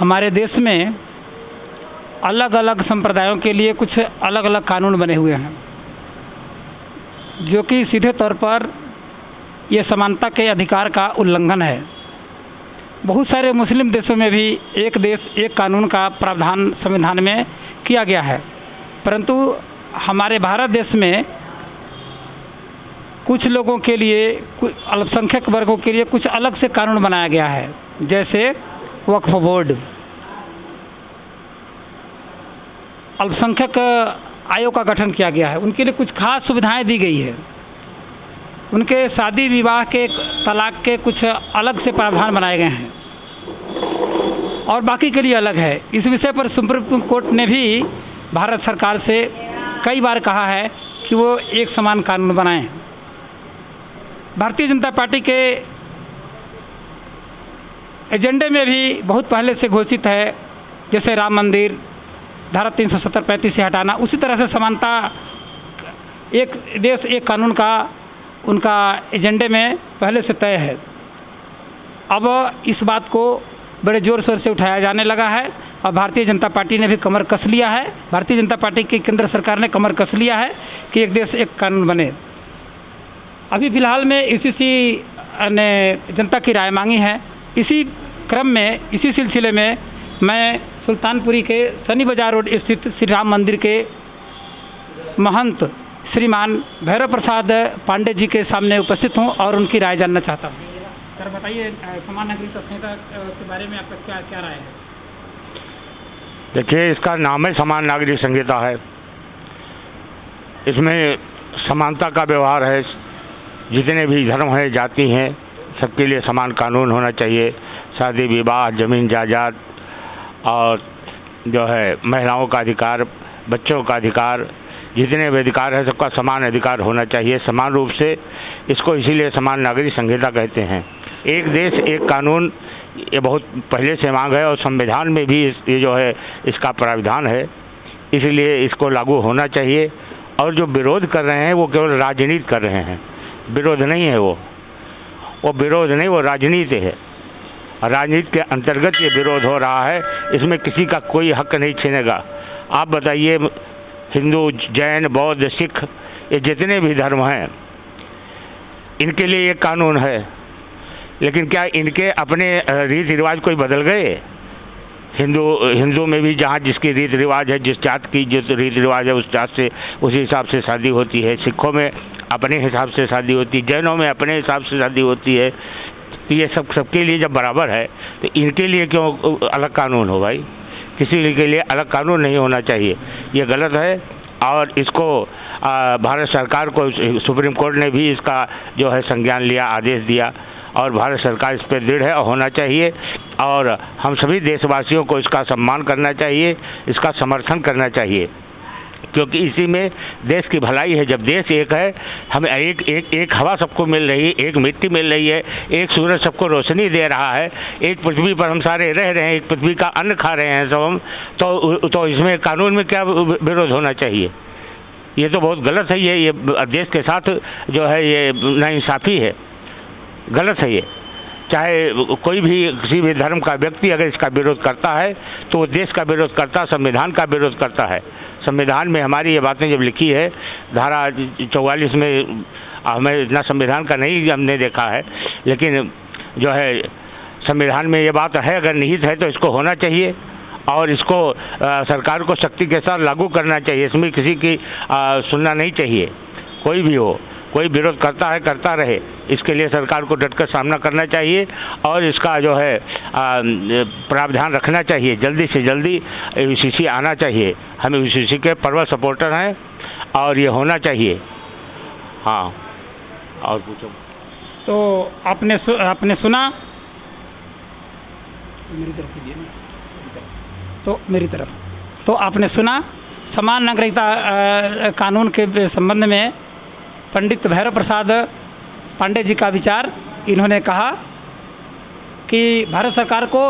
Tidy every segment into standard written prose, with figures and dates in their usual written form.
हमारे देश में अलग अलग संप्रदायों के लिए कुछ अलग अलग कानून बने हुए हैं, जो कि सीधे तौर पर ये समानता के अधिकार का उल्लंघन है। बहुत सारे मुस्लिम देशों में भी एक देश एक कानून का प्रावधान संविधान में किया गया है, परंतु हमारे भारत देश में कुछ लोगों के लिए, कुछ अल्पसंख्यक वर्गों के लिए कुछ अलग से कानून बनाया गया है। जैसे वक्फ बोर्ड, अल्पसंख्यक आयोग का गठन किया गया है, उनके लिए कुछ खास सुविधाएं दी गई है। उनके शादी विवाह के, तलाक के कुछ अलग से प्रावधान बनाए गए हैं और बाकी के लिए अलग है। इस विषय पर सुप्रीम कोर्ट ने भी भारत सरकार से कई बार कहा है कि वो एक समान कानून बनाएं। भारतीय जनता पार्टी के एजेंडे में भी बहुत पहले से घोषित है, जैसे राम मंदिर, धारा 370-35 से हटाना, उसी तरह से समानता, एक देश एक कानून का उनका एजेंडे में पहले से तय है। अब इस बात को बड़े ज़ोर शोर से उठाया जाने लगा है और भारतीय जनता पार्टी ने भी कमर कस लिया है। भारतीय जनता पार्टी की केंद्र सरकार ने कमर कस लिया है कि एक देश एक कानून बने। अभी फ़िलहाल में यूसीसी ने जनता की राय मांगी है। इसी क्रम में, इसी सिलसिले में मैं सुल्तानपुरी के सनी बाज़ार रोड स्थित श्री राम मंदिर के महंत श्रीमान भैरव प्रसाद पांडे जी के सामने उपस्थित हूँ और उनकी राय जानना चाहता हूँ। सर बताइए, समान नागरिकता संहिता के बारे में आपका क्या राय है? देखिए, इसका नाम है समान नागरिक संहिता है। इसमें समानता का व्यवहार है। जितने भी धर्म हैं, जाति हैं, सबके लिए समान कानून होना चाहिए। शादी विवाह, ज़मीन जायदाद और जो है महिलाओं का अधिकार, बच्चों का अधिकार, जितने भी अधिकार है सबका समान अधिकार होना चाहिए, समान रूप से। इसको इसीलिए समान नागरिक संहिता कहते हैं। एक देश एक कानून, ये बहुत पहले से मांग है और संविधान में भी ये जो है इसका प्राविधान है, इसलिए इसको लागू होना चाहिए। और जो विरोध कर रहे हैं वो केवल राजनीति कर रहे हैं, विरोध नहीं है। वो विरोध नहीं, वो राजनीति है। राजनीति के अंतर्गत ये विरोध हो रहा है। इसमें किसी का कोई हक नहीं छीनेगा। आप बताइए, हिंदू, जैन, बौद्ध, सिख, ये जितने भी धर्म हैं, इनके लिए ये कानून है, लेकिन क्या इनके अपने रीति रिवाज कोई बदल गए? हिंदू में भी जहाँ जिसकी रीति रिवाज है, जिस जात की जो रीति रिवाज है, उस जात से उसी हिसाब से शादी होती है। सिखों में अपने हिसाब से शादी होती है, जैनों में अपने हिसाब से शादी होती है। तो ये सबके लिए जब बराबर है तो इनके लिए क्यों अलग कानून हो भाई? किसी के लिए अलग कानून नहीं होना चाहिए, ये गलत है। और इसको भारत सरकार को सुप्रीम कोर्ट ने भी इसका जो है संज्ञान लिया, आदेश दिया और भारत सरकार इस पर दृढ़ है और होना चाहिए। और हम सभी देशवासियों को इसका सम्मान करना चाहिए, इसका समर्थन करना चाहिए, क्योंकि इसी में देश की भलाई है। जब देश एक है, हमें एक हवा सबको मिल रही है, एक मिट्टी मिल रही है, एक सूरज सबको रोशनी दे रहा है, एक पृथ्वी पर हम सारे रह रहे हैं, एक पृथ्वी का अन्न खा रहे हैं सब हम, तो इसमें कानून में क्या विरोध होना चाहिए? ये तो बहुत गलत है। ये देश के साथ जो है ये नाइंसाफ़ी है, गलत है ये। चाहे कोई भी किसी भी धर्म का व्यक्ति अगर इसका विरोध करता है तो वो देश का विरोध करता है, संविधान का विरोध करता है। संविधान में हमारी ये बातें जब लिखी है, धारा 44 में, हमें इतना संविधान का नहीं हमने देखा है, लेकिन जो है संविधान में ये बात है, अगर निहित है तो इसको होना चाहिए और इसको सरकार को सख्ती के साथ लागू करना चाहिए। इसमें किसी की सुनना नहीं चाहिए, कोई भी हो। कोई विरोध करता है, करता रहे, इसके लिए सरकार को डटकर सामना करना चाहिए और इसका जो है प्रावधान रखना चाहिए। जल्दी से जल्दी यूसीसी आना चाहिए। हम यूसीसी के प्रबल सपोर्टर हैं और ये होना चाहिए। हाँ, और पूछो। तो आपने सुना, मेरी तरफ कीजिए ना, मेरी तरफ तो आपने सुना समान नागरिकता कानून के संबंध में पंडित भैरव प्रसाद पांडे जी का विचार। इन्होंने कहा कि भारत सरकार को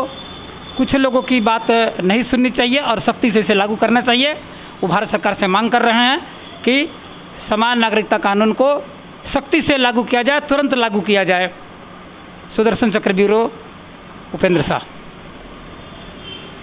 कुछ लोगों की बात नहीं सुननी चाहिए और सख्ती से इसे लागू करना चाहिए। वो भारत सरकार से मांग कर रहे हैं कि समान नागरिकता कानून को सख्ती से लागू किया जाए, तुरंत लागू किया जाए। सुदर्शन चक्र ब्यूरो, उपेंद्र शाह।